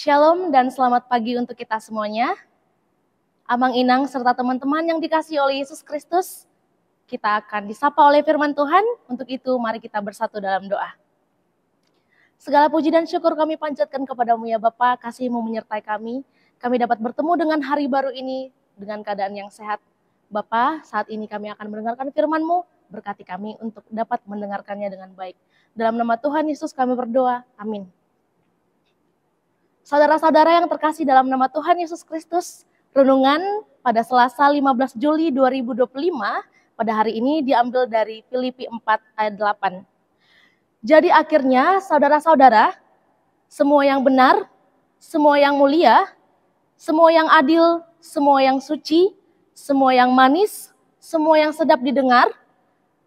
Shalom dan selamat pagi untuk kita semuanya. Amang Inang serta teman-teman yang dikasihi oleh Yesus Kristus, kita akan disapa oleh firman Tuhan. Untuk itu mari kita bersatu dalam doa. Segala puji dan syukur kami panjatkan kepadamu ya Bapa, kasih-Mu menyertai kami. Kami dapat bertemu dengan hari baru ini dengan keadaan yang sehat. Bapa, saat ini kami akan mendengarkan firman-Mu, berkati kami untuk dapat mendengarkannya dengan baik. Dalam nama Tuhan Yesus kami berdoa, amin. Saudara-saudara yang terkasih dalam nama Tuhan Yesus Kristus, renungan pada Selasa 15 Juli 2025 pada hari ini diambil dari Filipi 4 ayat 8. Jadi akhirnya saudara-saudara, semua yang benar, semua yang mulia, semua yang adil, semua yang suci, semua yang manis, semua yang sedap didengar,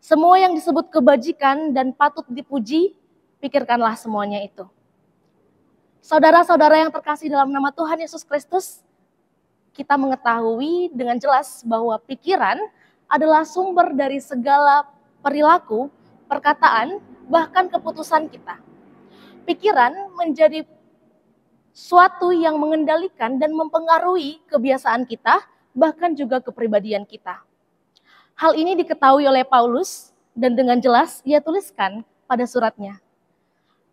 semua yang disebut kebajikan dan patut dipuji, pikirkanlah semuanya itu. Saudara-saudara yang terkasih dalam nama Tuhan Yesus Kristus, kita mengetahui dengan jelas bahwa pikiran adalah sumber dari segala perilaku, perkataan, bahkan keputusan kita. Pikiran menjadi suatu yang mengendalikan dan mempengaruhi kebiasaan kita, bahkan juga kepribadian kita. Hal ini diketahui oleh Paulus dan dengan jelas ia tuliskan pada suratnya.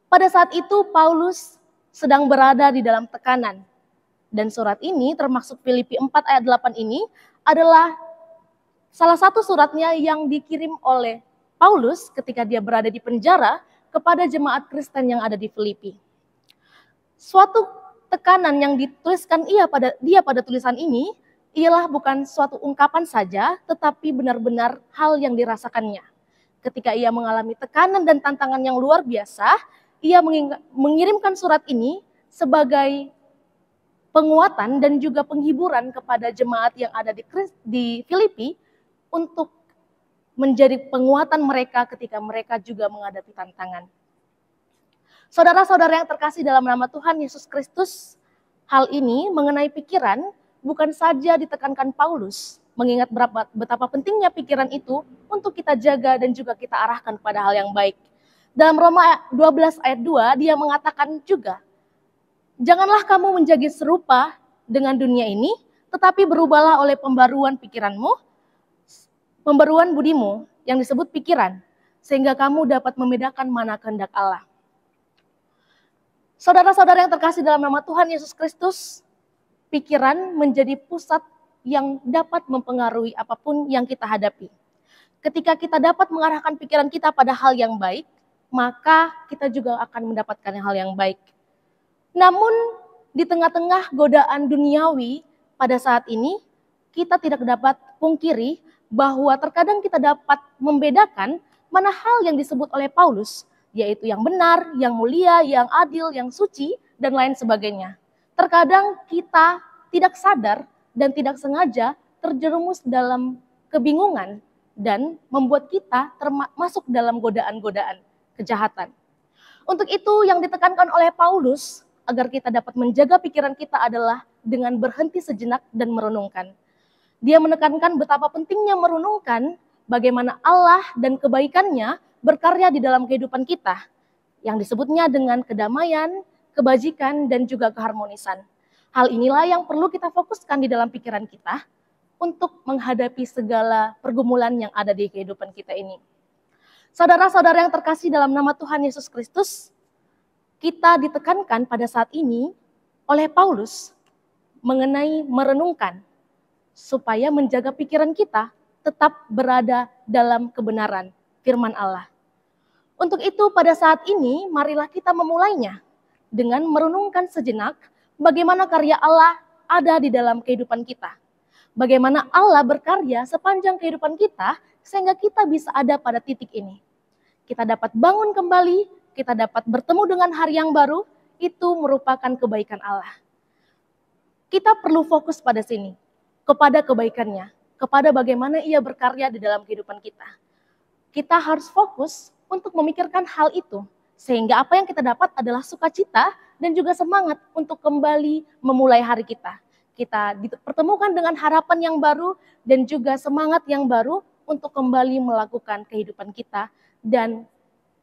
Pada saat itu Paulus sedang berada di dalam tekanan. Dan surat ini termasuk Filipi 4 ayat 8 ini adalah salah satu suratnya yang dikirim oleh Paulus ketika dia berada di penjara kepada jemaat Kristen yang ada di Filipi. Suatu tekanan yang dituliskan dia pada tulisan ini ialah bukan suatu ungkapan saja, tetapi benar-benar hal yang dirasakannya. Ketika ia mengalami tekanan dan tantangan yang luar biasa, ia mengirimkan surat ini sebagai penguatan dan juga penghiburan kepada jemaat yang ada di Filipi untuk menjadi penguatan mereka ketika mereka juga menghadapi tantangan. Saudara-saudara yang terkasih dalam nama Tuhan Yesus Kristus, hal ini mengenai pikiran bukan saja ditekankan Paulus, mengingat betapa pentingnya pikiran itu untuk kita jaga dan juga kita arahkan pada hal yang baik. Dalam Roma 12 ayat 2 dia mengatakan juga, janganlah kamu menjadi serupa dengan dunia ini, tetapi berubahlah oleh pembaruan pikiranmu, pembaruan budimu yang disebut pikiran, sehingga kamu dapat membedakan mana kehendak Allah. Saudara-saudara yang terkasih dalam nama Tuhan Yesus Kristus, pikiran menjadi pusat yang dapat mempengaruhi apapun yang kita hadapi. Ketika kita dapat mengarahkan pikiran kita pada hal yang baik, maka kita juga akan mendapatkan hal yang baik. Namun di tengah-tengah godaan duniawi pada saat ini, kita tidak dapat pungkiri bahwa terkadang kita dapat membedakan mana hal yang disebut oleh Paulus, yaitu yang benar, yang mulia, yang adil, yang suci, dan lain sebagainya. Terkadang kita tidak sadar dan tidak sengaja terjerumus dalam kebingungan dan membuat kita masuk dalam godaan-godaan kejahatan. Untuk itu yang ditekankan oleh Paulus agar kita dapat menjaga pikiran kita adalah dengan berhenti sejenak dan merenungkan. Dia menekankan betapa pentingnya merenungkan bagaimana Allah dan kebaikannya berkarya di dalam kehidupan kita, yang disebutnya dengan kedamaian, kebajikan, dan juga keharmonisan. Hal inilah yang perlu kita fokuskan di dalam pikiran kita untuk menghadapi segala pergumulan yang ada di kehidupan kita ini. Saudara-saudara yang terkasih dalam nama Tuhan Yesus Kristus, kita ditekankan pada saat ini oleh Paulus mengenai merenungkan supaya menjaga pikiran kita tetap berada dalam kebenaran firman Allah. Untuk itu pada saat ini marilah kita memulainya dengan merenungkan sejenak bagaimana karya Allah ada di dalam kehidupan kita. Bagaimana Allah berkarya sepanjang kehidupan kita sehingga kita bisa ada pada titik ini. Kita dapat bangun kembali, kita dapat bertemu dengan hari yang baru, itu merupakan kebaikan Allah. Kita perlu fokus pada sini, kepada kebaikannya, kepada bagaimana ia berkarya di dalam kehidupan kita. Kita harus fokus untuk memikirkan hal itu, sehingga apa yang kita dapat adalah sukacita dan juga semangat untuk kembali memulai hari kita. Kita dipertemukan dengan harapan yang baru dan juga semangat yang baru untuk kembali melakukan kehidupan kita dan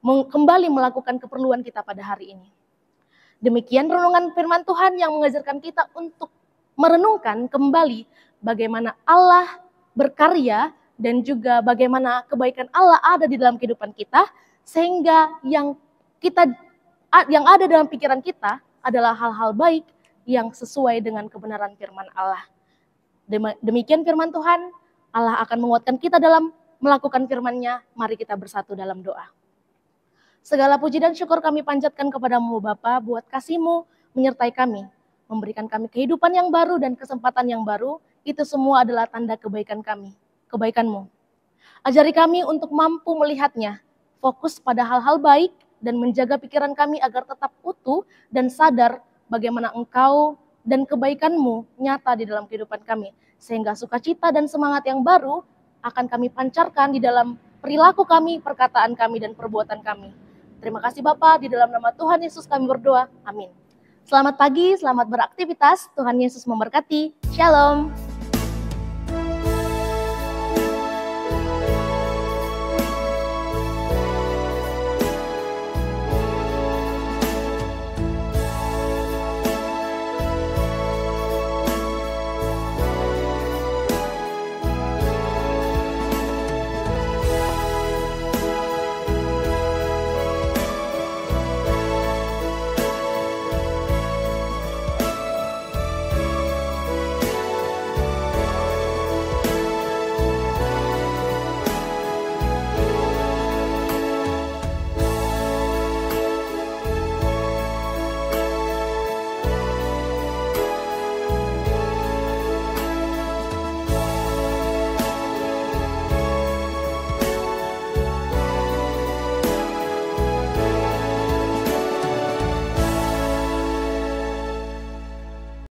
kembali melakukan keperluan kita pada hari ini. Demikian renungan firman Tuhan yang mengajarkan kita untuk merenungkan kembali bagaimana Allah berkarya dan juga bagaimana kebaikan Allah ada di dalam kehidupan kita, sehingga yang ada dalam pikiran kita adalah hal-hal baik yang sesuai dengan kebenaran firman Allah. Demikian firman Tuhan, Allah akan menguatkan kita dalam melakukan firman-Nya. Mari kita bersatu dalam doa. Segala puji dan syukur kami panjatkan kepadamu Bapa, buat kasih-Mu menyertai kami, memberikan kami kehidupan yang baru dan kesempatan yang baru. Itu semua adalah tanda kebaikan kami, kebaikan-Mu. Ajari kami untuk mampu melihatnya, fokus pada hal-hal baik, dan menjaga pikiran kami agar tetap utuh dan sadar bagaimana Engkau dan kebaikan-Mu nyata di dalam kehidupan kami. Sehingga sukacita dan semangat yang baru akan kami pancarkan di dalam perilaku kami, perkataan kami, dan perbuatan kami. Terima kasih Bapa, di dalam nama Tuhan Yesus kami berdoa. Amin. Selamat pagi, selamat beraktivitas. Tuhan Yesus memberkati. Shalom.